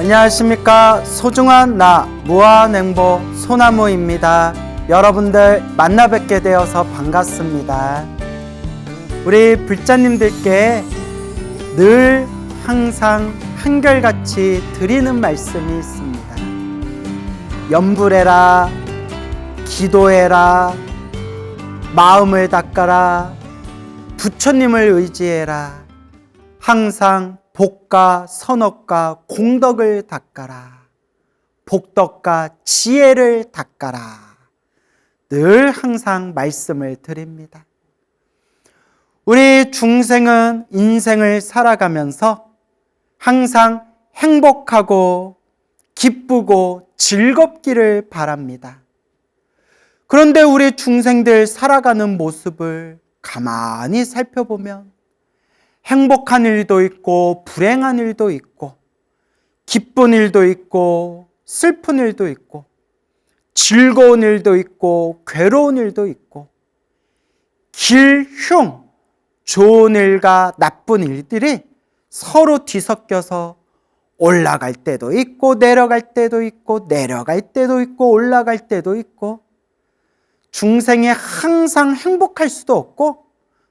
안녕하십니까. 소중한 나 무한행보 소나무입니다. 여러분들 만나 뵙게 되어서 반갑습니다. 우리 불자님들께 늘 항상 한결같이 드리는 말씀이 있습니다. 염불해라, 기도해라, 마음을 닦아라, 부처님을 의지해라. 항상 복과 선업과 공덕을 닦아라. 복덕과 지혜를 닦아라. 늘 항상 말씀을 드립니다. 우리 중생은 인생을 살아가면서 항상 행복하고 기쁘고 즐겁기를 바랍니다. 그런데 우리 중생들 살아가는 모습을 가만히 살펴보면 행복한 일도 있고 불행한 일도 있고 기쁜 일도 있고 슬픈 일도 있고 즐거운 일도 있고 괴로운 일도 있고 길흉 좋은 일과 나쁜 일들이 서로 뒤섞여서 올라갈 때도 있고 내려갈 때도 있고 내려갈 때도 있고 올라갈 때도 있고 중생이 항상 행복할 수도 없고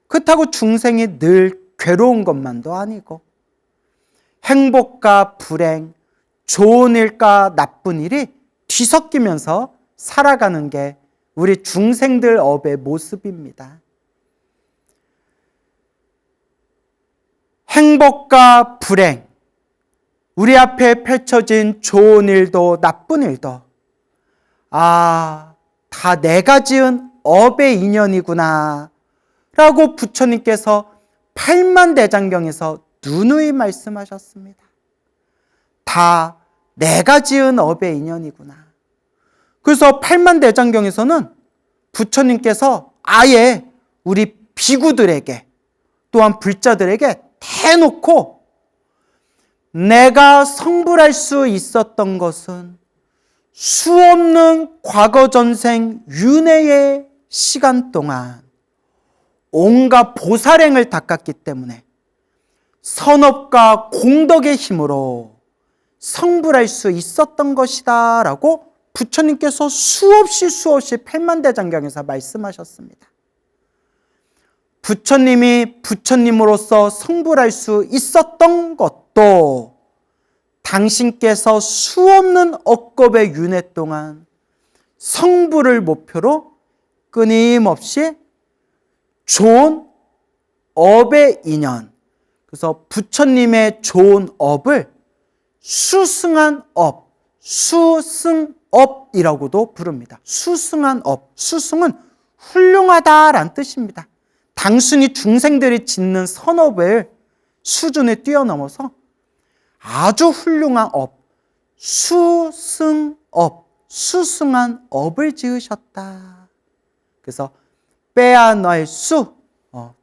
그렇다고 중생이 늘 괴로운 것만도 아니고 행복과 불행, 좋은 일과 나쁜 일이 뒤섞이면서 살아가는 게 우리 중생들 업의 모습입니다. 행복과 불행, 우리 앞에 펼쳐진 좋은 일도 나쁜 일도 다 내가 지은 업의 인연이구나 라고 부처님께서 팔만대장경에서 누누이 말씀하셨습니다. 다 내가 지은 업의 인연이구나. 그래서 팔만대장경에서는 부처님께서 아예 우리 비구들에게 또한 불자들에게 대놓고 내가 성불할 수 있었던 것은 수없는 과거 전생 윤회의 시간 동안 온갖 보살행을 닦았기 때문에 선업과 공덕의 힘으로 성불할 수 있었던 것이다 라고 부처님께서 수없이 팔만대장경에서 말씀하셨습니다. 부처님이 부처님으로서 성불할 수 있었던 것도 당신께서 수없는 억겁의 윤회 동안 성불을 목표로 끊임없이 좋은 업의 인연, 그래서 부처님의 좋은 업을 수승한 업, 수승업이라고도 부릅니다. 수승한 업, 수승은 훌륭하다라는 뜻입니다. 단순히 중생들이 짓는 선업을 수준을 뛰어넘어서 아주 훌륭한 업, 수승업, 수승한 업을 지으셨다. 그래서 빼앗을 수,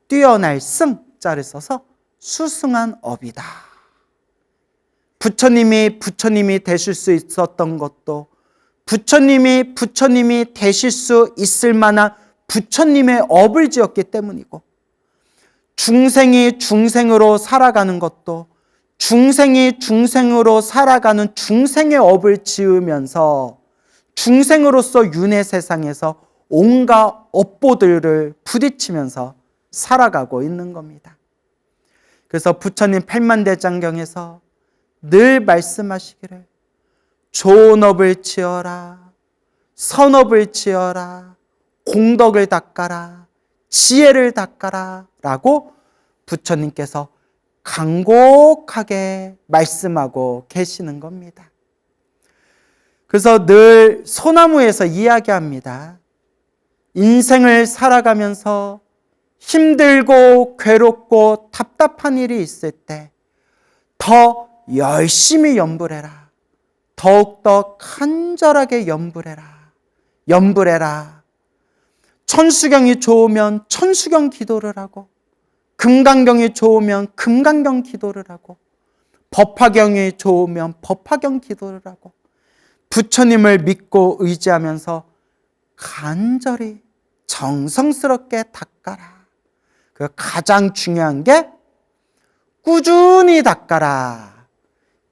뛰어날 승자를 써서 수승한 업이다. 부처님이 되실 수 있었던 것도 부처님이 되실 수 있을 만한 부처님의 업을 지었기 때문이고 중생이 중생으로 살아가는 것도 중생이 중생으로 살아가는 중생의 업을 지으면서 중생으로서 윤회 세상에서 온갖 업보들을 부딪히면서 살아가고 있는 겁니다. 그래서 부처님 팔만대장경에서 늘 말씀하시기를 좋은 업을 지어라, 선업을 지어라, 공덕을 닦아라, 지혜를 닦아라 라고 부처님께서 간곡하게 말씀하고 계시는 겁니다. 그래서 늘 소나무에서 이야기합니다. 인생을 살아가면서 힘들고 괴롭고 답답한 일이 있을 때 더 열심히 염불해라. 더욱더 간절하게 염불해라. 천수경이 좋으면 천수경 기도를 하고 금강경이 좋으면 금강경 기도를 하고 법화경이 좋으면 법화경 기도를 하고 부처님을 믿고 의지하면서 간절히 정성스럽게 닦아라. 그 가장 중요한 게 꾸준히 닦아라.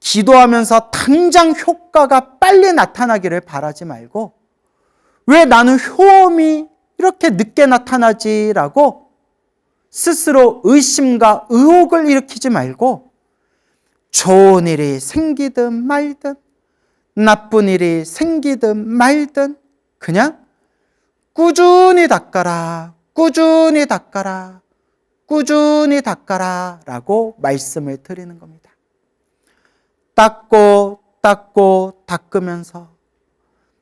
기도하면서 당장 효과가 빨리 나타나기를 바라지 말고 왜 나는 효험이 이렇게 늦게 나타나지라고 스스로 의심과 의혹을 일으키지 말고 좋은 일이 생기든 말든 나쁜 일이 생기든 말든 그냥 꾸준히 닦아라, 꾸준히 닦아라, 꾸준히 닦아라 라고 말씀을 드리는 겁니다. 닦고 닦고 닦으면서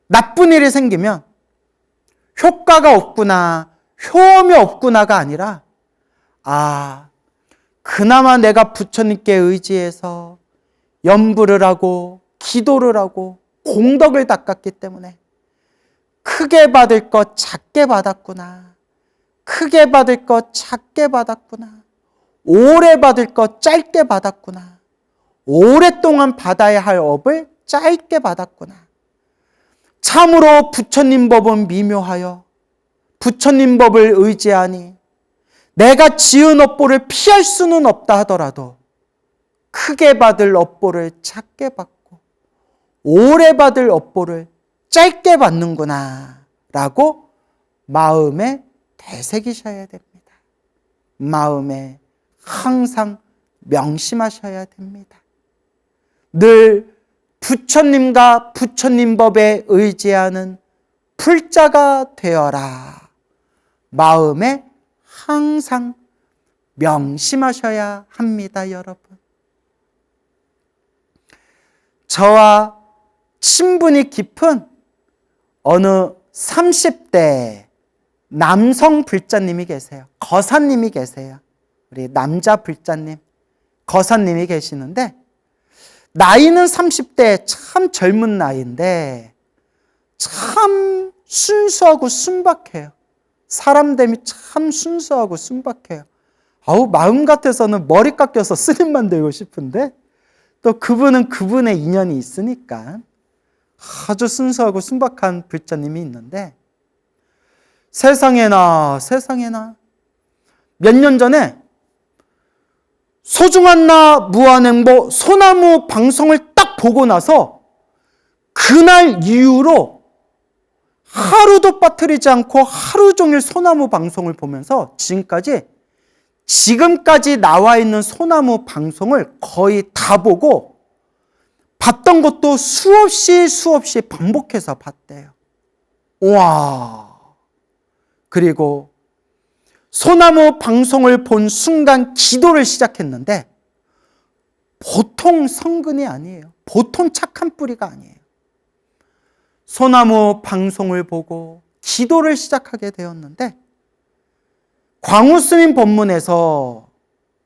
나쁜 일이 생기면 효과가 없구나, 효험이 없구나가 아니라 그나마 내가 부처님께 의지해서 염불을 하고 기도를 하고 공덕을 닦았기 때문에 크게 받을 것 작게 받았구나, 크게 받을 것 작게 받았구나, 오래 받을 것 짧게 받았구나, 오랫동안 받아야 할 업을 짧게 받았구나. 참으로 부처님 법은 미묘하여 부처님 법을 의지하니 내가 지은 업보를 피할 수는 없다 하더라도 크게 받을 업보를 작게 받고 오래 받을 업보를 짧게 받는구나 라고 마음에 되새기셔야 됩니다. 마음에 항상 명심하셔야 됩니다. 늘 부처님과 부처님 법에 의지하는 풀자가 되어라. 마음에 항상 명심하셔야 합니다, 여러분. 저와 친분이 깊은 어느 30대 남성 불자님이 계세요. 거사님이 계세요. 우리 남자 불자님, 거사님이 계시는데 나이는 30대 참 젊은 나이인데 참 순수하고 순박해요. 사람됨이 참 순수하고 순박해요. 마음 같아서는 머리 깎여서 스님만 되고 싶은데 또 그분은 그분의 인연이 있으니까 아주 순수하고 순박한 불자님이 있는데 세상에나 몇 년 전에 소중한 나 무한행보 소나무 방송을 딱 보고 나서 그날 이후로 하루도 빠뜨리지 않고 하루 종일 소나무 방송을 보면서 지금까지 나와 있는 소나무 방송을 거의 다 보고 봤던 것도 수없이 반복해서 봤대요. 와. 그리고 소나무 방송을 본 순간 기도를 시작했는데 보통 성근이 아니에요. 보통 착한 뿌리가 아니에요. 소나무 방송을 보고 기도를 시작하게 되었는데 광우스님 법문에서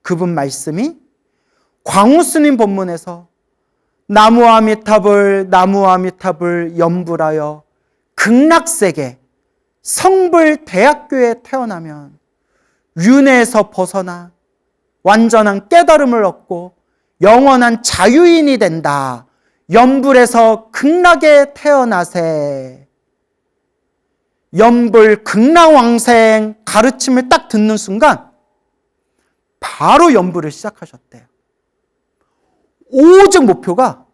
그분 말씀이 광우스님 법문에서 나무 아미타불 염불하여 극락세계 성불대학교에 태어나면 윤회에서 벗어나 완전한 깨달음을 얻고 영원한 자유인이 된다. 염불에서 극락에 태어나세. 염불 극락왕생 가르침을 딱 듣는 순간 바로 염불을 시작하셨대요. 오직 목표가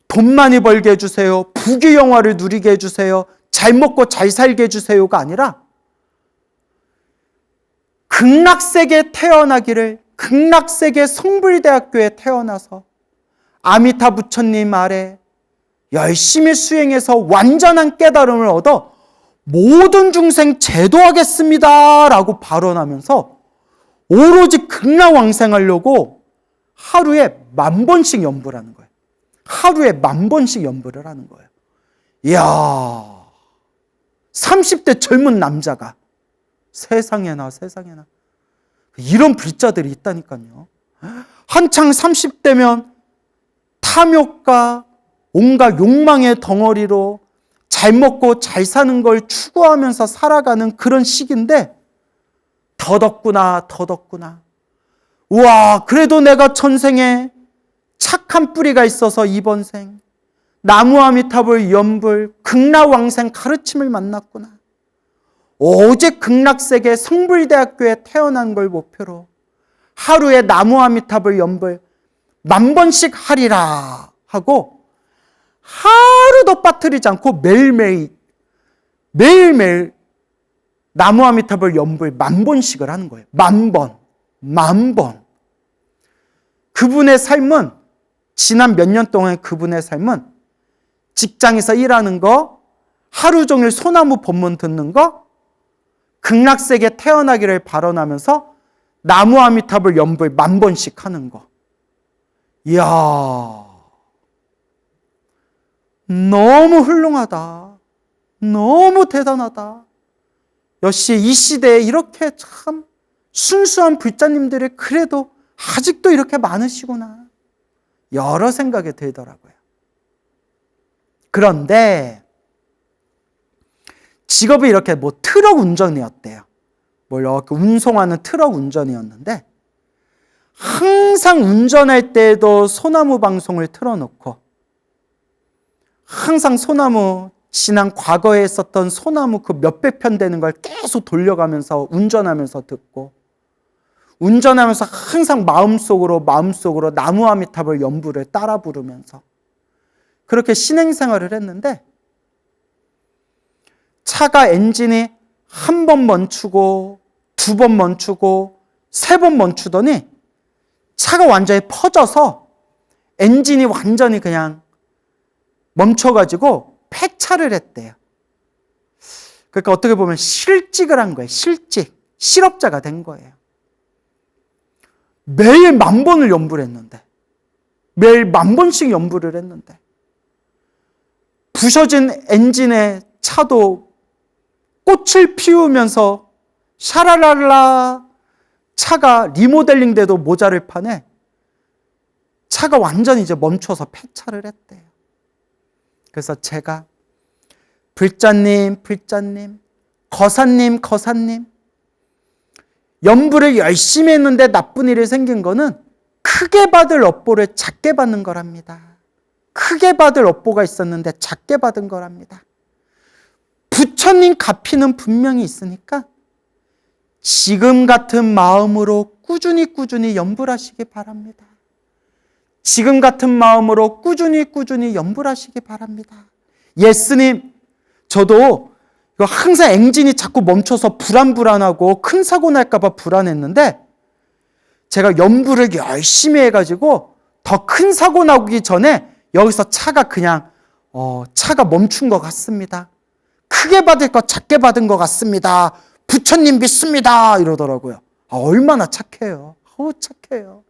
돈 많이 벌게 해주세요. 부귀영화를 누리게 해주세요. 잘 먹고 잘 살게 해주세요가 아니라 극락세계에 태어나기를 극락세계 성불대학교에 태어나서 아미타 부처님 아래 열심히 수행해서 완전한 깨달음을 얻어 모든 중생 제도하겠습니다 라고 발언하면서 오로지 극락왕생하려고 하루에 10,000번씩 염불하는 거예요. 하루에 10,000번씩 염불을 하는 거예요. 이야, 30대 젊은 남자가 세상에나 이런 불자들이 있다니까요. 한창 30대면 탐욕과 온갖 욕망의 덩어리로 잘 먹고 잘 사는 걸 추구하면서 살아가는 그런 시기인데 더덥구나. 우와, 그래도 내가 전생에 착한 뿌리가 있어서 이번 생 나무아미타불 염불 극락왕생 가르침을 만났구나. 오직 극락세계 성불대학교에 태어난 걸 목표로 하루에 나무아미타불 염불 10,000번씩 하리라 하고 하루도 빠뜨리지 않고 매일매일 나무 아미타불 연불 10,000번씩을 하는 거예요. 10,000번. 그분의 삶은, 지난 몇 년 동안 그분의 삶은 직장에서 일하는 거, 하루 종일 소나무 법문 듣는 거, 극락세계 태어나기를 발언하면서 나무 아미타불 연불 10,000번씩 하는 거. 이야, 너무 훌륭하다. 너무 대단하다. 역시 이 시대에 이렇게 참 순수한 불자님들이 그래도 아직도 이렇게 많으시구나. 여러 생각이 들더라고요. 그런데 직업이 이렇게 트럭 운전이었대요. 이렇게 운송하는 트럭 운전이었는데 항상 운전할 때에도 소나무 방송을 틀어놓고 항상 소나무, 지난 과거에 썼던 소나무 그 몇백 편 되는 걸 계속 돌려가면서 운전하면서 듣고, 운전하면서 항상 마음속으로 나무 아미타불 연불을 따라 부르면서 그렇게 신행생활을 했는데, 차가 엔진이 한 번 멈추고 2번 멈추고 3번 멈추더니 차가 완전히 퍼져서 엔진이 완전히 그냥 멈춰가지고 폐차를 했대요. 그러니까 어떻게 보면 실직을 한 거예요. 실업자가 된 거예요. 매일 10,000번을 연불을 했는데, 매일 10,000번씩 연불을 했는데, 부서진 엔진의 차도 꽃을 피우면서 샤라랄라 차가 리모델링 돼도 모자를 파네. 차가 완전히 이제 멈춰서 폐차를 했대요. 그래서 제가 불자님, 거사님, 연불을 열심히 했는데 나쁜 일이 생긴 거는 크게 받을 업보를 작게 받는 거랍니다. 크게 받을 업보가 있었는데 작게 받은 거랍니다. 부처님 가피는 분명히 있으니까 지금 같은 마음으로 꾸준히 연불하시기 바랍니다. 지금 같은 마음으로 꾸준히 연불하시기 바랍니다. 예스님, 저도 항상 엔진이 자꾸 멈춰서 불안하고 큰 사고 날까 봐 불안했는데 제가 연불을 열심히 해가지고 더 큰 사고 나기 전에 여기서 차가 그냥 차가 멈춘 것 같습니다. 크게 받을 것 작게 받은 것 같습니다. 부처님 믿습니다. 이러더라고요. 얼마나 착해요. 착해요.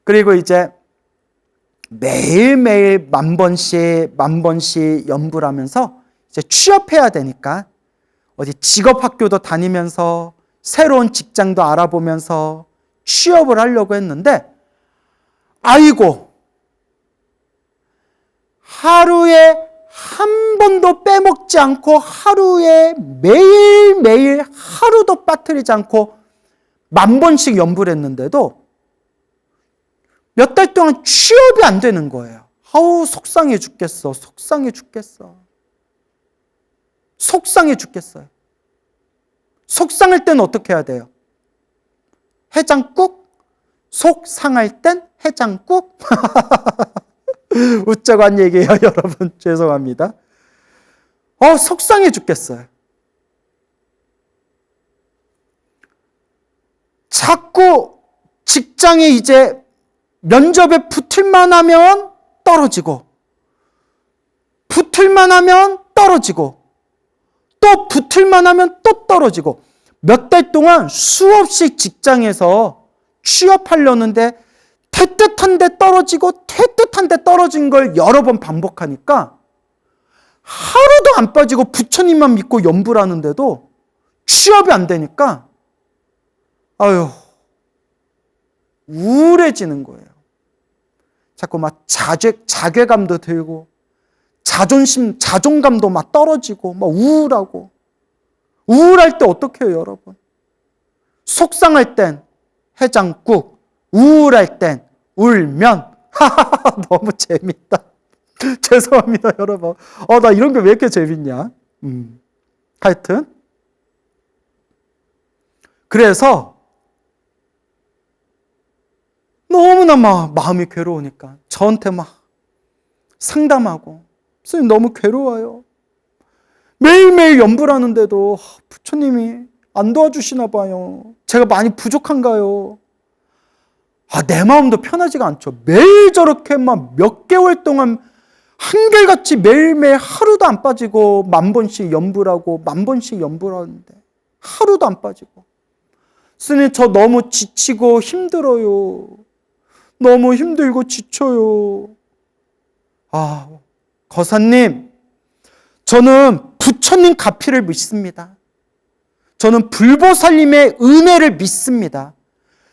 그리고 이제 매일매일 10,000번씩 연불하면서 이제 취업해야 되니까 어디 직업학교도 다니면서 새로운 직장도 알아보면서 취업을 하려고 했는데, 아이고, 하루에 한 번도 빼먹지 않고 하루에 매일매일 하루도 빠뜨리지 않고 10,000번씩 연불했는데도 몇 달 동안 취업이 안 되는 거예요. 속상해 죽겠어. 속상할 땐 어떻게 해야 돼요? 해장국? 속상할 땐 해장국? 웃자고 한 얘기예요, 여러분. 죄송합니다. 속상해 죽겠어요. 자꾸 직장에 이제 면접에 붙을만 하면 떨어지고, 붙을만 하면 떨어지고, 또 붙을만 하면 또 떨어지고, 몇 달 동안 수없이 직장에서 취업하려는데 퇴뜻한 데 떨어지고 퇴뜻한 데 떨어진 걸 여러 번 반복하니까 하루도 안 빠지고 부처님만 믿고 연불하는데도 취업이 안 되니까 우울해지는 거예요. 자꾸 막 자괴감도 들고 자존감도 막 떨어지고 막 우울하고. 우울할 때 어떻게 해요, 여러분? 속상할 땐 해장국, 우울할 땐 울면. 너무 재밌다. 죄송합니다, 여러분. 나 이런 게 왜 이렇게 재밌냐? 하여튼. 그래서 너무나 마음이 괴로우니까 저한테 막 상담하고, 선생님 너무 괴로워요. 매일매일 연부를 하는데도 부처님이 안 도와주시나 봐요. 제가 많이 부족한가요? 내 마음도 편하지가 않죠. 매일 저렇게 막 몇 개월 동안 한결같이 매일매일 하루도 안 빠지고 10,000번씩 연부를 하고 10,000번씩 연부를 하는데 하루도 안 빠지고, 스님 저 너무 지치고 힘들어요. 너무 힘들고 지쳐요. 거사님, 저는 부처님 가피를 믿습니다. 저는 불보살님의 은혜를 믿습니다.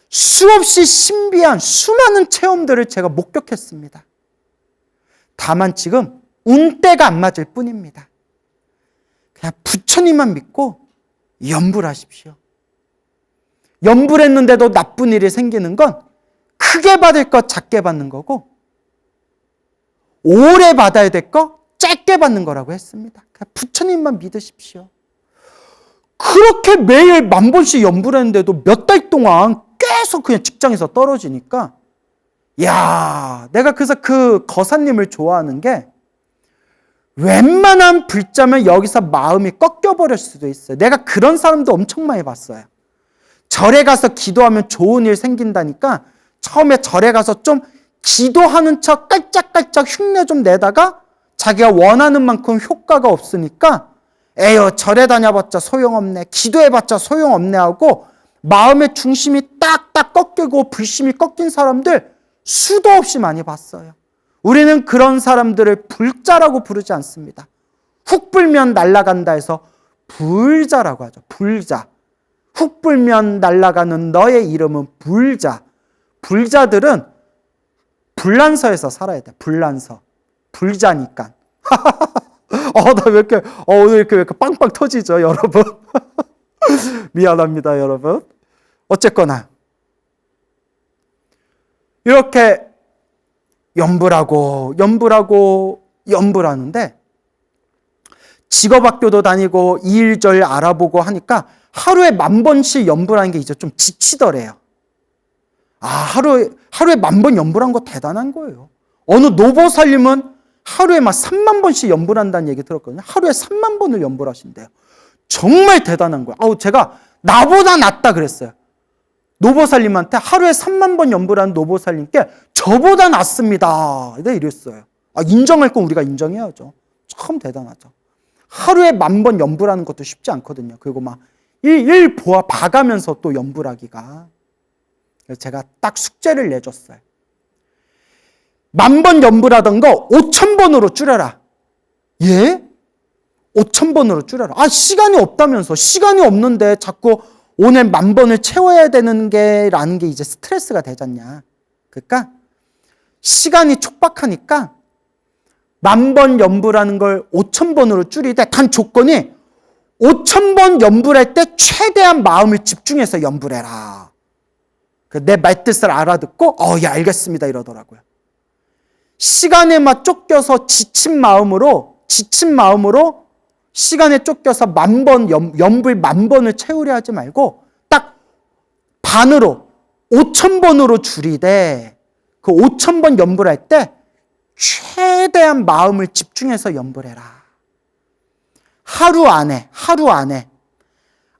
수없이 신비한 수많은 체험들을 제가 목격했습니다. 다만 지금 운때가 안 맞을 뿐입니다. 그냥 부처님만 믿고 연부를 하십시오. 연부를 했는데도 나쁜 일이 생기는 건 크게 받을 것 작게 받는 거고, 오래 받아야 될 거 짧게 받는 거라고 했습니다. 그냥 부처님만 믿으십시오. 그렇게 매일 10,000번씩 연부를 했는데도 몇 달 동안 계속 그냥 직장에서 떨어지니까, 내가 그래서 그 거사님을 좋아하는 게, 웬만한 불자면 여기서 마음이 꺾여버릴 수도 있어요. 내가 그런 사람도 엄청 많이 봤어요. 절에 가서 기도하면 좋은 일 생긴다니까 처음에 절에 가서 좀 기도하는 척 깔짝깔짝 흉내 좀 내다가 자기가 원하는 만큼 효과가 없으니까 에휴 절에 다녀봤자 소용없네, 기도해봤자 소용없네 하고 마음의 중심이 딱딱 꺾이고 불심이 꺾인 사람들 수도 없이 많이 봤어요. 우리는 그런 사람들을 불자라고 부르지 않습니다. 훅 불면 날아간다 해서 불자라고 하죠. 불자. 훅 불면 날아가는 너의 이름은 불자. 불자들은 불란서에서 살아야 돼. 불란서. 불자니까. 나 왜 이렇게, 오늘 왜 이렇게 빵빵 터지죠, 여러분? 미안합니다, 여러분. 어쨌거나. 이렇게 연부라고 연부라는데, 직업학교도 다니고 이일절 알아보고 하니까 하루에 10,000번씩 연부라는 게 이제 좀 지치더래요. 하루에 10,000번 연부란 거 대단한 거예요. 어느 노보살님은 하루에 막 30,000번씩 연부를 한다는 얘기 들었거든요. 하루에 30,000번을 연부를 하신대요. 정말 대단한 거예요. 제가 나보다 낫다 그랬어요. 노보살님한테 하루에 30,000번 연부를 하는 노보살님께 저보다 낫습니다. 이랬어요. 인정할 건 우리가 인정해야죠. 참 대단하죠. 하루에 10,000번 연부라는 것도 쉽지 않거든요. 그리고 막 일 봐가면서 또 연부를 하기가. 그래서 제가 딱 숙제를 내줬어요. 10,000번 연부라던 거 5,000번으로 줄여라. 예? 5,000번으로 줄여라. 시간이 없다면서. 시간이 없는데 자꾸 오늘 10,000번을 채워야 되는 라는 게 이제 스트레스가 되잖냐. 그러니까 시간이 촉박하니까 10,000번 연부라는 걸 5,000번으로 줄이되, 단 조건이 5,000번 연부를 할 때 최대한 마음을 집중해서 연부를 해라. 내 말뜻을 알아듣고 알겠습니다 이러더라고요. 시간에 막 쫓겨서 지친 마음으로 시간에 쫓겨서 10,000번 연불 10,000번을 채우려 하지 말고 딱 반으로 5,000번으로 줄이되, 그 5,000번 연부를 할 때 최대한 마음을 집중해서 연부를 해라. 하루 안에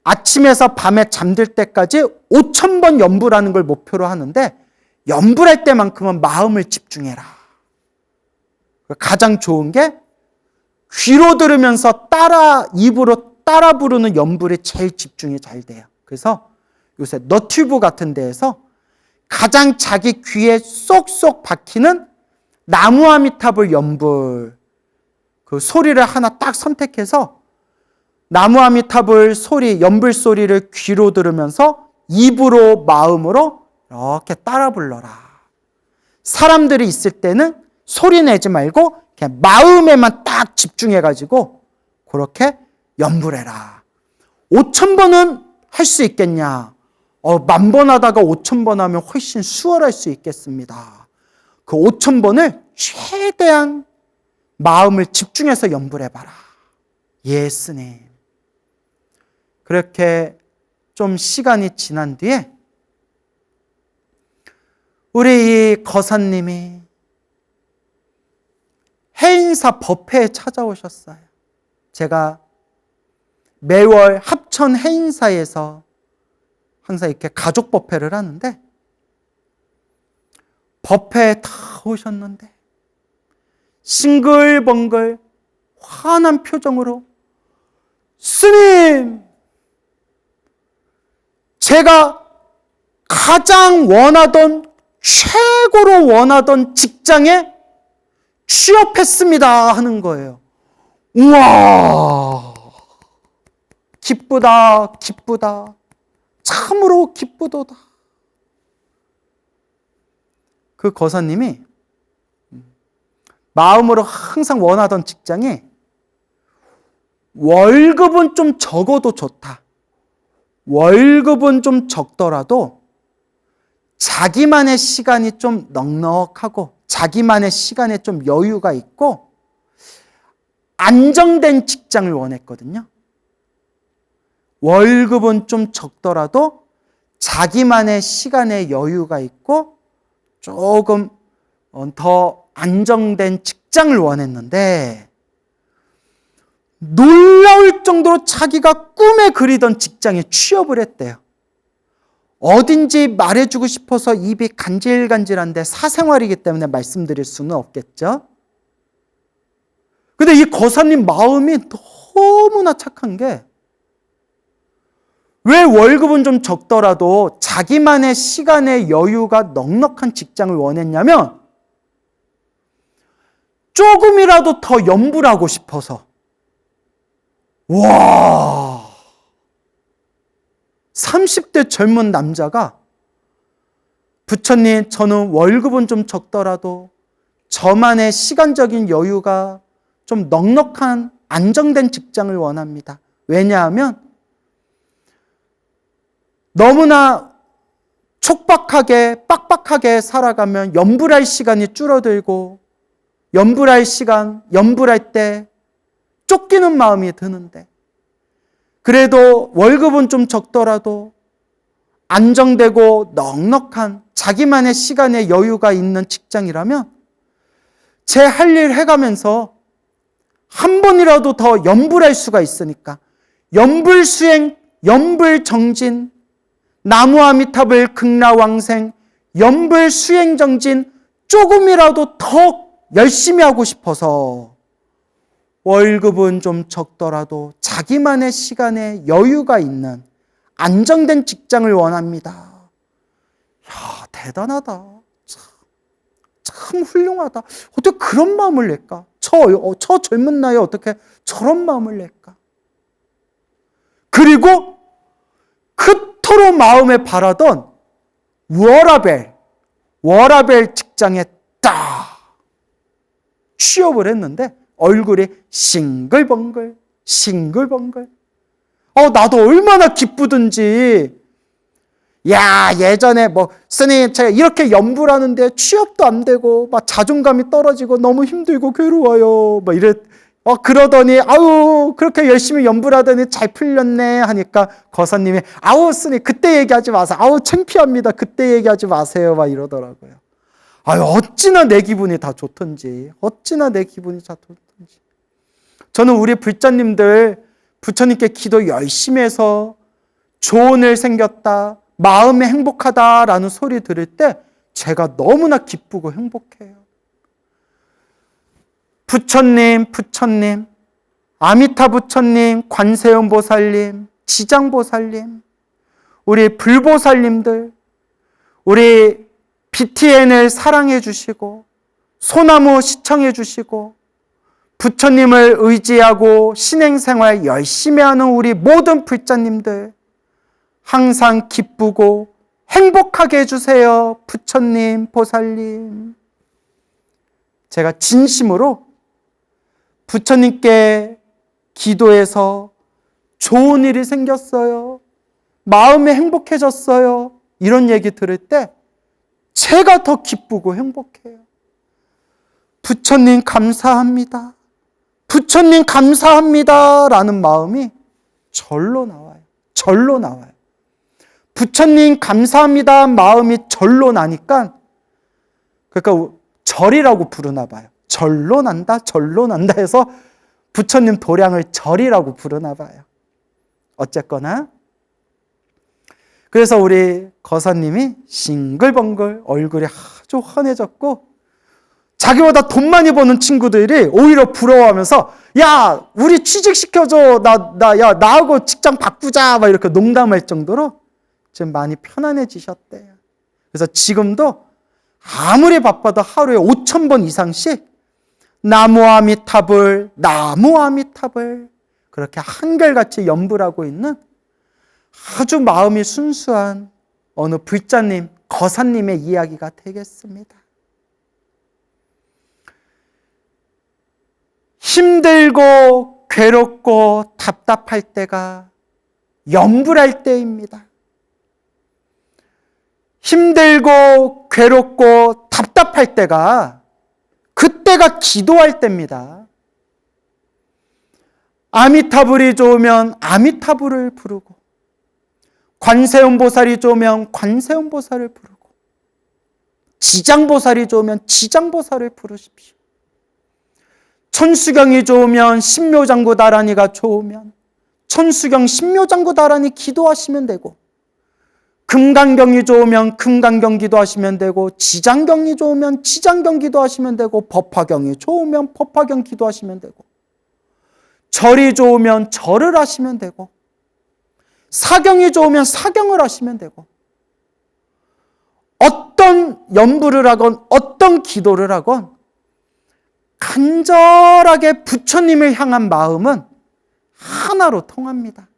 아침에서 밤에 잠들 때까지 5,000번 연부라는 걸 목표로 하는데, 연부할 때만큼은 마음을 집중해라. 가장 좋은 게 귀로 들으면서 입으로 따라 부르는 연부를 제일 집중이 잘 돼요. 그래서 요새 너튜브 같은 데에서 가장 자기 귀에 쏙쏙 박히는 나무아미타불 연불, 그 소리를 하나 딱 선택해서 나무아미타불 소리, 연불 소리를 귀로 들으면서 입으로 마음으로 이렇게 따라 불러라. 사람들이 있을 때는 소리 내지 말고 그냥 마음에만 딱 집중해가지고 그렇게 연불해라. 5,000번은 할 수 있겠냐? 10,000번 하다가 5,000번 하면 훨씬 수월할 수 있겠습니다. 그 5,000번을 최대한 마음을 집중해서 연불해봐라. 예, 스님. 그렇게 좀 시간이 지난 뒤에 우리 이 거사님이 해인사 법회에 찾아오셨어요. 제가 매월 합천 해인사에서 항상 이렇게 가족 법회를 하는데 법회에 다 오셨는데 싱글벙글 환한 표정으로 스님, 제가 가장 원하던 최고로 원하던 직장에 취업했습니다 하는 거예요. 우와, 기쁘다 기쁘다, 참으로 기쁘도다. 그 거사님이 마음으로 항상 원하던 직장에 월급은 좀 적어도 좋다, 월급은 좀 적더라도 자기만의 시간이 좀 넉넉하고 자기만의 시간에 좀 여유가 있고 안정된 직장을 원했거든요. 월급은 좀 적더라도 자기만의 시간에 여유가 있고 조금 더 안정된 직장을 원했는데 놀라울 정도로 자기가 꿈에 그리던 직장에 취업을 했대요. 어딘지 말해주고 싶어서 입이 간질간질한데 사생활이기 때문에 말씀드릴 수는 없겠죠. 근데 이 거사님 마음이 너무나 착한 게, 왜 월급은 좀 적더라도 자기만의 시간의 여유가 넉넉한 직장을 원했냐면 조금이라도 더 연불하고 싶어서. 와, 30대 젊은 남자가 부처님, 저는 월급은 좀 적더라도 저만의 시간적인 여유가 좀 넉넉한 안정된 직장을 원합니다. 왜냐하면 너무나 촉박하게 빡빡하게 살아가면 연불할 시간이 줄어들고 연불할 시간, 연불할 때 쫓기는 마음이 드는데, 그래도 월급은 좀 적더라도 안정되고 넉넉한 자기만의 시간에 여유가 있는 직장이라면 제 할 일 해가면서 한 번이라도 더 연불할 수가 있으니까 연불수행, 연불정진, 나무아미탑을 극락왕생, 연불수행정진 조금이라도 더 열심히 하고 싶어서 월급은 좀 적더라도 자기만의 시간에 여유가 있는 안정된 직장을 원합니다. 야, 대단하다. 참 훌륭하다. 어떻게 그런 마음을 낼까? 저 젊은 나이에 어떻게 저런 마음을 낼까? 그리고 그토록 마음에 바라던 워라벨 직장에 딱 취업을 했는데 얼굴이 싱글벙글. 나도 얼마나 기쁘든지. 야, 예전에 스님, 제가 이렇게 연불하는데 취업도 안 되고, 자존감이 떨어지고 너무 힘들고 괴로워요. 그러더니, 그렇게 열심히 연불하더니 잘 풀렸네 하니까 거사님이, 스님, 그때 얘기하지 마세요. 창피합니다. 그때 얘기하지 마세요. 이러더라고요. 어찌나 내 기분이 다 좋던지. 저는 우리 불자님들 부처님께 기도 열심히 해서 좋은 일 생겼다, 마음이 행복하다라는 소리 들을 때 제가 너무나 기쁘고 행복해요. 부처님, 아미타 부처님, 관세음 보살님, 지장 보살님, 우리 불보살님들, 우리 BTN을 사랑해 주시고 소나무 시청해 주시고 부처님을 의지하고 신행생활 열심히 하는 우리 모든 불자님들 항상 기쁘고 행복하게 해주세요. 부처님, 보살님. 제가 진심으로 부처님께 기도해서 좋은 일이 생겼어요, 마음이 행복해졌어요, 이런 얘기 들을 때 제가 더 기쁘고 행복해요. 부처님 감사합니다. 부처님 감사합니다 라는 마음이 절로 나와요. 부처님 감사합니다 마음이 절로 나니까 그러니까 절이라고 부르나 봐요. 절로 난다, 절로 난다 해서 부처님 도량을 절이라고 부르나 봐요. 어쨌거나 그래서 우리 거사님이 싱글벙글 얼굴이 아주 환해졌고 자기보다 돈 많이 버는 친구들이 오히려 부러워하면서 야 우리 취직시켜줘 나하고 직장 바꾸자 막 이렇게 농담할 정도로 좀 많이 편안해지셨대요. 그래서 지금도 아무리 바빠도 하루에 5,000번 이상씩 나무아미타불 나무아미타불 그렇게 한결같이 연불하고 있는 아주 마음이 순수한 어느 불자님, 거사님의 이야기가 되겠습니다. 힘들고 괴롭고 답답할 때가 연불할 때입니다. 힘들고 괴롭고 답답할 때가 그때가 기도할 때입니다. 아미타불이 좋으면 아미타불을 부르고 관세음보살이 좋으면 관세음보살을 부르고 지장보살이 좋으면 지장보살을 부르십시오. 천수경이 좋으면 신묘장구다라니가 좋으면 천수경 신묘장구다라니 기도하시면 되고 금강경이 좋으면 금강경 기도하시면 되고 지장경이 좋으면 지장경 기도하시면 되고 법화경이 좋으면 법화경 기도하시면 되고 절이 좋으면 절을 하시면 되고 사경이 좋으면 사경을 하시면 되고 어떤 연불을 하건 어떤 기도를 하건 간절하게 부처님을 향한 마음은 하나로 통합니다.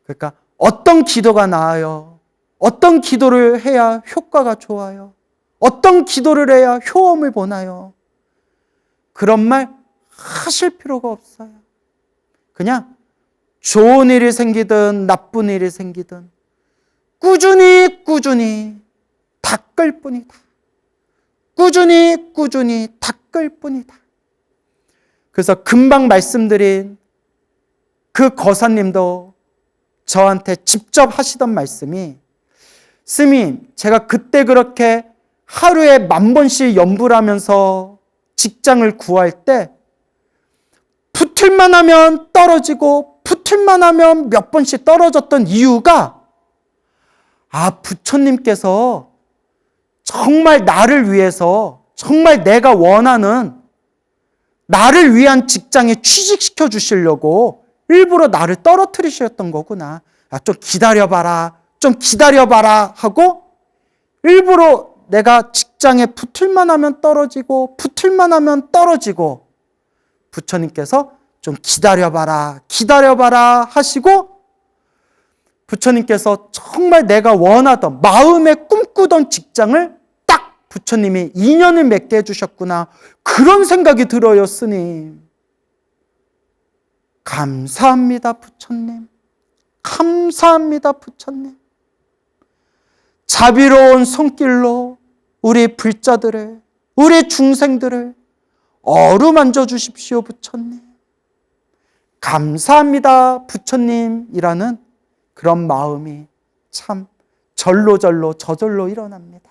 그러니까 어떤 기도가 나아요? 어떤 기도를 해야 효과가 좋아요? 어떤 기도를 해야 효험을 보나요? 그런 말 하실 필요가 없어요. 그냥 좋은 일이 생기든 나쁜 일이 생기든 꾸준히 닦을 뿐이다. 꾸준히 닦을 뿐이다. 그래서 금방 말씀드린 그 거사님도 저한테 직접 하시던 말씀이 스님, 제가 그때 그렇게 하루에 10,000번씩 연불하면서 직장을 구할 때 붙을만 하면 떨어지고 붙을만 하면 몇 번씩 떨어졌던 이유가 부처님께서 정말 나를 위해서 정말 내가 원하는 나를 위한 직장에 취직시켜 주시려고 일부러 나를 떨어뜨리셨던 거구나. 좀 기다려봐라 하고 일부러 내가 직장에 붙을만 하면 떨어지고 붙을만 하면 떨어지고 부처님께서 좀 기다려봐라 하시고 부처님께서 정말 내가 원하던 마음에 꿈꾸던 직장을 딱 부처님이 인연을 맺게 해주셨구나. 그런 생각이 들어요, 스님. 감사합니다, 부처님. 감사합니다, 부처님. 자비로운 손길로 우리 불자들을, 우리 중생들을 어루만져 주십시오, 부처님. 감사합니다, 부처님이라는 그런 마음이 참 절로 저절로 일어납니다.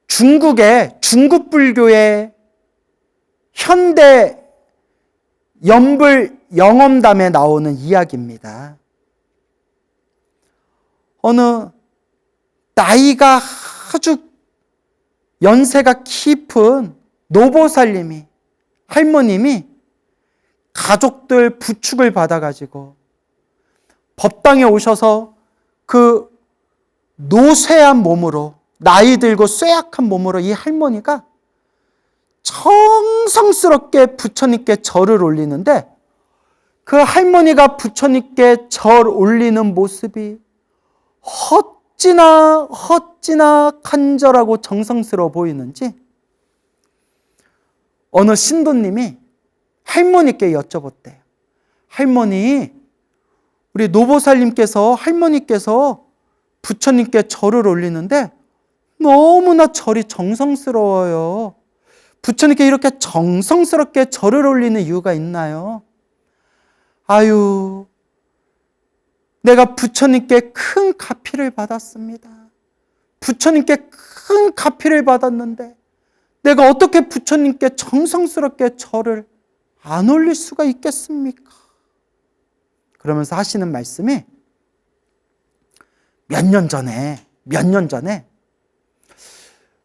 중국 불교의 현대 연불 영엄담에 나오는 이야기입니다. 어느 나이가 아주 연세가 깊은 노보살님이 할머님이 가족들 부축을 받아가지고 법당에 오셔서 그 노쇠한 몸으로 나이 들고 쇠약한 몸으로 이 할머니가 정성스럽게 부처님께 절을 올리는데 그 할머니가 부처님께 절 올리는 모습이 어찌나 간절하고 정성스러워 보이는지 어느 신도님이 할머니께 여쭤봤대요. 할머니, 우리 노보살님께서 할머니께서 부처님께 절을 올리는데 너무나 절이 정성스러워요. 부처님께 이렇게 정성스럽게 절을 올리는 이유가 있나요? 내가 부처님께 큰 가피를 받았습니다. 부처님께 큰 가피를 받았는데 내가 어떻게 부처님께 정성스럽게 절을 안 올릴 수가 있겠습니까? 그러면서 하시는 말씀이 몇 년 전에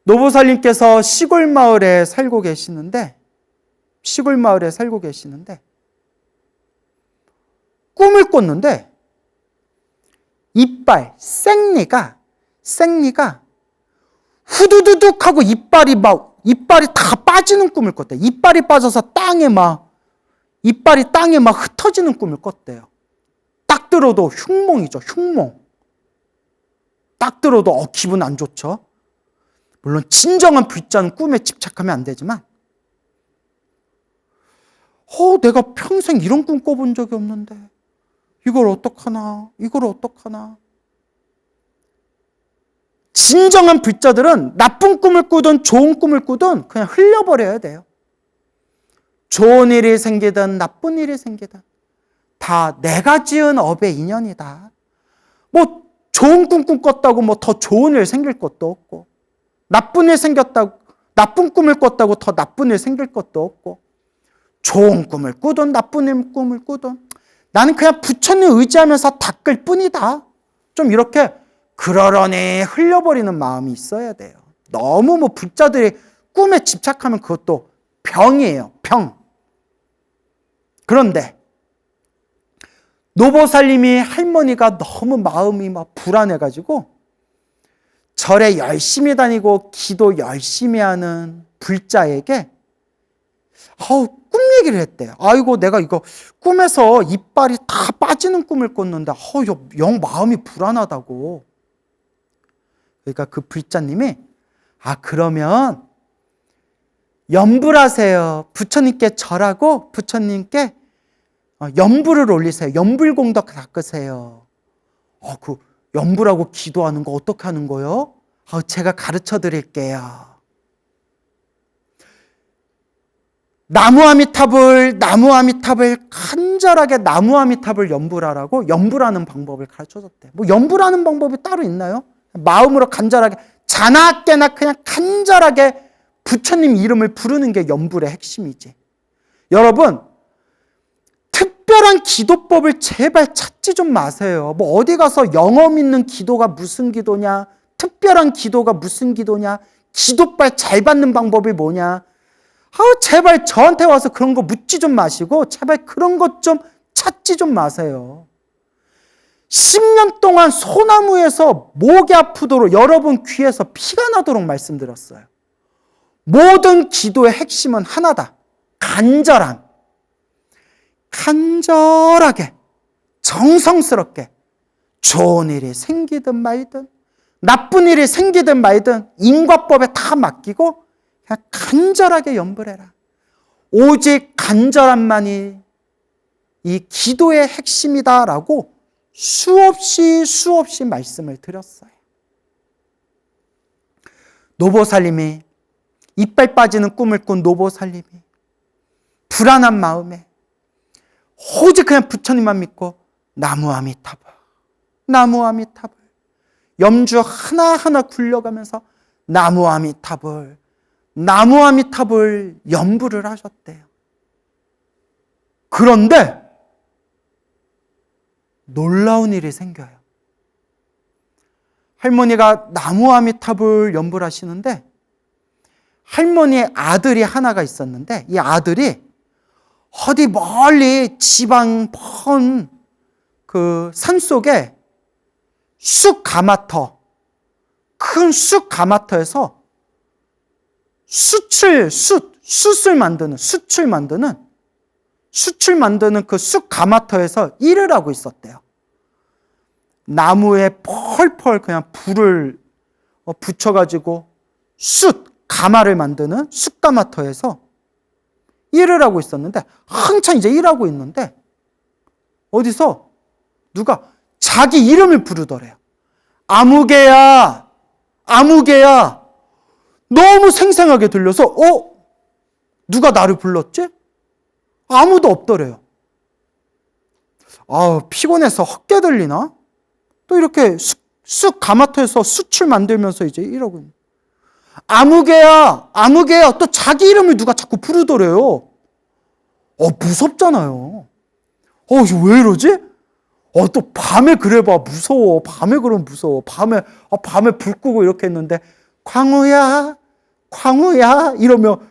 노보살님께서 시골 마을에 살고 계시는데 꿈을 꿨는데 이빨, 생리가 후두두둑 하고 이빨이 다 빠지는 꿈을 꿨대요. 이빨이 빠져서 이빨이 땅에 막 흩어지는 꿈을 꿨대요. 딱 들어도 흉몽이죠, 흉몽. 딱 들어도 기분 안 좋죠. 물론 진정한 불자는 꿈에 집착하면 안 되지만 내가 평생 이런 꿈 꿔본 적이 없는데 이걸 어떡하나. 진정한 불자들은 나쁜 꿈을 꾸든 좋은 꿈을 꾸든 그냥 흘려버려야 돼요. 좋은 일이 생기든 나쁜 일이 생기든 다 내가 지은 업의 인연이다. 좋은 꿈 꿨다고 더 좋은 일 생길 것도 없고 나쁜 꿈을 꿨다고 더 나쁜 일 생길 것도 없고 좋은 꿈을 꾸든 나쁜 꿈을 꾸든 나는 그냥 부처님 의지하면서 닦을 뿐이다. 좀 이렇게 그러려니 흘려버리는 마음이 있어야 돼요. 너무 불자들이 꿈에 집착하면 그것도 병이에요. 병. 그런데 노보살님이 할머니가 너무 마음이 불안해가지고 절에 열심히 다니고 기도 열심히 하는 불자에게 꿈 얘기를 했대요. 아이고 내가 이거 꿈에서 이빨이 다 빠지는 꿈을 꿨는데 영 마음이 불안하다고. 그러니까 그 불자님이 그러면 염불 하세요. 부처님께 절하고 부처님께 염불을 올리세요. 염불공덕 닦으세요. 그 염불하고 기도하는 거 어떻게 하는 거요? 제가 가르쳐 드릴게요. 나무아미타불 간절하게 나무아미타불 염불하라고 염불하는 방법을 가르쳐 줬대요. 염불하는 방법이 따로 있나요? 마음으로 간절하게 자나깨나 그냥 간절하게 부처님 이름을 부르는 게 염불의 핵심이지. 여러분 특별한 기도법을 제발 찾지 좀 마세요. 어디 가서 영험 있는 기도가 무슨 기도냐, 특별한 기도가 무슨 기도냐, 기도빨 잘 받는 방법이 뭐냐. 제발 저한테 와서 그런 거 묻지 좀 마시고 제발 그런 것 좀 찾지 좀 마세요. 10년 동안 소나무에서 목이 아프도록 여러분 귀에서 피가 나도록 말씀드렸어요. 모든 기도의 핵심은 하나다. 간절하게 정성스럽게 좋은 일이 생기든 말든 나쁜 일이 생기든 말든 인과법에 다 맡기고 그냥 간절하게 염불해라. 오직 간절함만이 이 기도의 핵심이다라고 수없이 말씀을 드렸어요. 노보살님이 이빨 빠지는 꿈을 꾼 노보살님이 불안한 마음에 오직 그냥 부처님만 믿고 나무아미타불 염주 하나하나 굴려가면서 나무아미타불 염불을 하셨대요. 그런데 놀라운 일이 생겨요. 할머니가 나무아미타불 염불하시는데 할머니의 아들이 하나가 있었는데 이 아들이 어디 멀리 지방 먼 그 산속에 큰 쑥 가마터에서 수출 만드는 그 쑥 가마터에서 일을 하고 있었대요. 나무에 펄펄 그냥 불을 붙여가지고 가마를 만드는 쑥 가마터에서 일을 하고 있었는데 한참 이제 일하고 있는데 어디서 누가 자기 이름을 부르더래요. 아무개야. 너무 생생하게 들려서 누가 나를 불렀지? 아무도 없더래요. 피곤해서 헛게 들리나? 또 이렇게 쑥 가마터에서 숯을 만들면서 이제 이러고 있는. 아무개야, 아무개야. 또 자기 이름을 누가 자꾸 부르더래요. 무섭잖아요. 이거 왜 이러지? 또 밤에 그래봐. 무서워. 밤에 그러면 무서워. 밤에 불 끄고 이렇게 했는데, 광우야, 광우야. 이러면,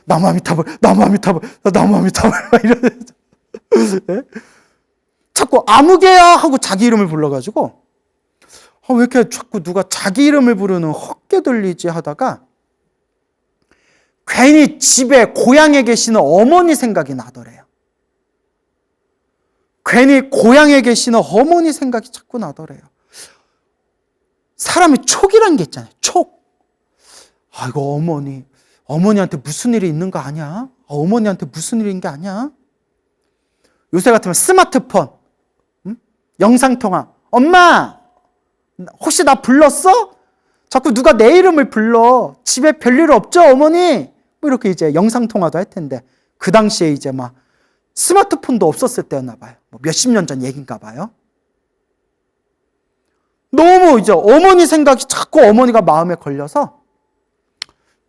나무아미타불, 나무아미타불, 나무아미타불. 이러면서. 자꾸 아무개야 하고 자기 이름을 불러가지고, 왜 이렇게 자꾸 누가 자기 이름을 부르는 헛개 들리지 하다가, 괜히 집에 고향에 계시는 어머니 생각이 나더래요. 괜히 고향에 계시는 어머니 생각이 자꾸 나더래요. 사람이 촉이란 게 있잖아요. 촉. 이거 어머니한테 무슨 일이 있는 거 아니야? 어머니한테 무슨 일인 게 아니야? 요새 같으면 스마트폰, 영상통화. 엄마, 혹시 나 불렀어? 자꾸 누가 내 이름을 불러. 집에 별일 없죠, 어머니? 뭐 이렇게 이제 영상통화도 할 텐데, 그 당시에 이제 막 스마트폰도 없었을 때였나 봐요. 몇십 년 전 얘기인가 봐요. 너무 이제 어머니 생각이 자꾸 어머니가 마음에 걸려서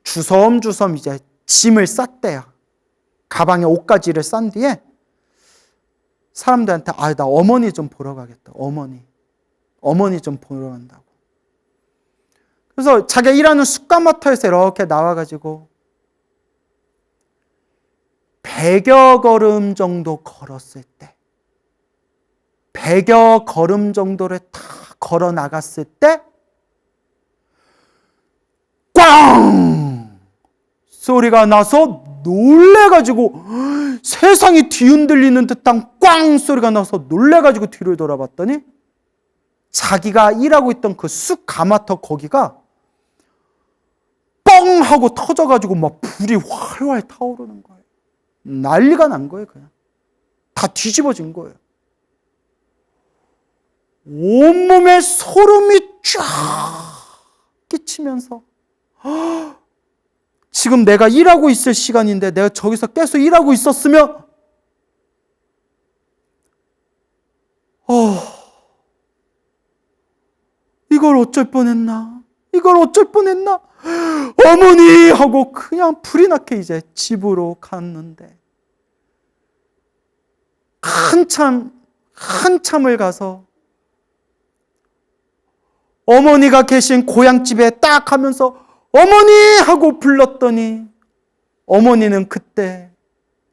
주섬주섬 이제 짐을 쌌대요. 가방에 옷가지를 싼 뒤에 사람들한테 나 어머니 좀 보러 가겠다. 어머니 좀 보러 간다고. 그래서 자기가 일하는 쑥가마터에서 이렇게 나와가지고 100여 걸음 정도 걸었을 때, 100여 걸음 정도를 다 걸어 나갔을 때, 꽝! 소리가 나서 놀래가지고 세상이 뒤흔들리는 듯한 꽝 소리가 나서 놀래가지고 뒤를 돌아봤더니 자기가 일하고 있던 그 쑥 가마터 거기가 뻥 하고 터져가지고 막 불이 활활 타오르는 거예요. 난리가 난 거예요. 그냥 다 뒤집어진 거예요. 온몸에 소름이 쫙 끼치면서 지금 내가 일하고 있을 시간인데 내가 저기서 계속 일하고 있었으면 이걸 어쩔 뻔했나? 이걸 어쩔 뻔했나? 어머니! 하고 그냥 불이 나게 이제 집으로 갔는데 한참을 가서 어머니가 계신 고향집에 딱 가면서 어머니! 하고 불렀더니 어머니는 그때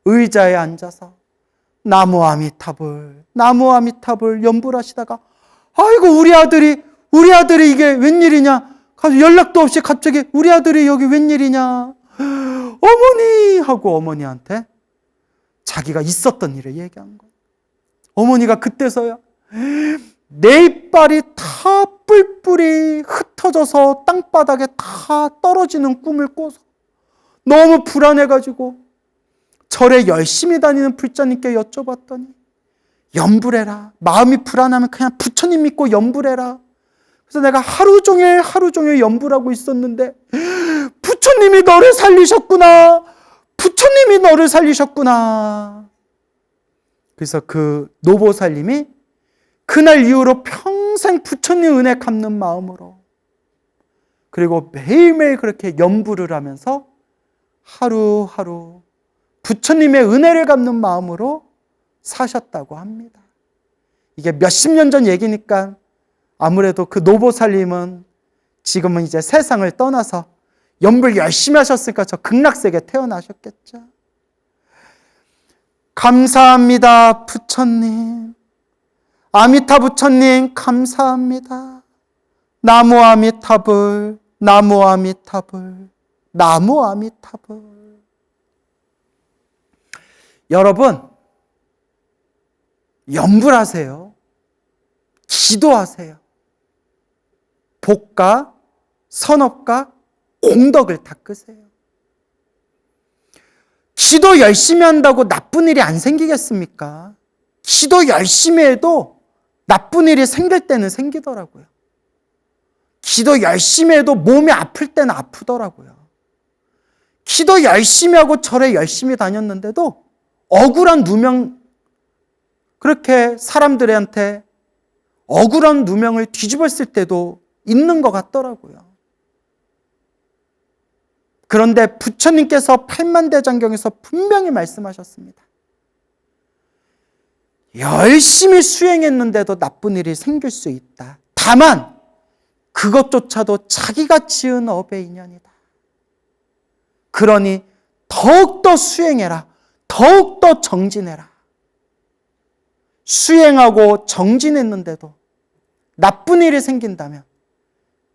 의자에 앉아서 나무 아미타불 연불하시다가 아이고 우리 아들이 이게 웬일이냐? 연락도 없이 갑자기 우리 아들이 여기 웬일이냐? 어머니! 하고 어머니한테 자기가 있었던 일을 얘기한 거예요. 어머니가 그때서야 내 이빨이 다 뿔뿔이 흩어져서 땅바닥에 다 떨어지는 꿈을 꿔서 너무 불안해가지고 절에 열심히 다니는 불자님께 여쭤봤더니 연불해라. 마음이 불안하면 그냥 부처님 믿고 연불해라. 그래서 내가 하루 종일 연불하고 있었는데 부처님이 너를 살리셨구나. 부처님이 너를 살리셨구나. 그래서 그 노보살님이 그날 이후로 평생 부처님 은혜 갚는 마음으로 그리고 매일매일 그렇게 연불을 하면서 하루하루 부처님의 은혜를 갚는 마음으로 사셨다고 합니다. 이게 몇십 년 전 얘기니까 아무래도 그 노보살님은 지금은 이제 세상을 떠나서 연불 열심히 하셨으니까 저 극락세계에 태어나셨겠죠. 감사합니다, 부처님. 아미타 부처님 감사합니다. 나무 아미타불, 나무 아미타불, 나무 아미타불. 여러분, 연불하세요. 기도하세요. 복과 선업과 공덕을 닦으세요. 기도 열심히 한다고 나쁜 일이 안 생기겠습니까? 기도 열심히 해도 나쁜 일이 생길 때는 생기더라고요. 기도 열심히 해도 몸이 아플 때는 아프더라고요. 기도 열심히 하고 절에 열심히 다녔는데도 억울한 누명, 그렇게 사람들한테 억울한 누명을 뒤집었을 때도 있는 것 같더라고요. 그런데 부처님께서 팔만대장경에서 분명히 말씀하셨습니다. 열심히 수행했는데도 나쁜 일이 생길 수 있다. 다만 그것조차도 자기가 지은 업의 인연이다. 그러니 더욱더 수행해라. 더욱더 정진해라. 수행하고 정진했는데도 나쁜 일이 생긴다면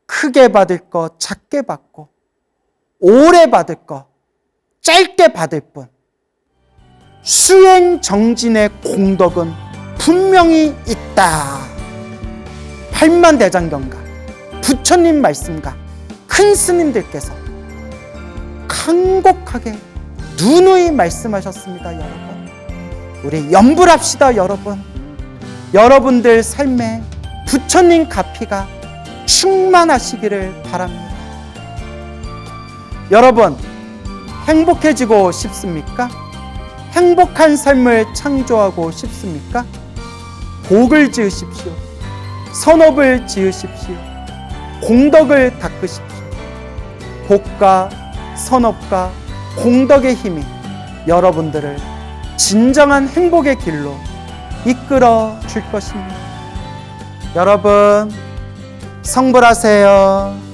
크게 받을 거 작게 받고 오래 받을 거 짧게 받을 뿐 수행 정진의 공덕은 분명히 있다. 팔만대장경과 부처님 말씀과 큰 스님들께서 간곡하게 누누이 말씀하셨습니다. 여러분, 우리 염불합시다. 여러분, 여러분들 삶에 부처님 가피가 충만하시기를 바랍니다. 여러분, 행복해지고 싶습니까? 행복한 삶을 창조하고 싶습니까? 복을 지으십시오. 선업을 지으십시오. 공덕을 닦으십시오. 복과 선업과 공덕의 힘이 여러분들을 진정한 행복의 길로 이끌어 줄 것입니다. 여러분, 성불하세요.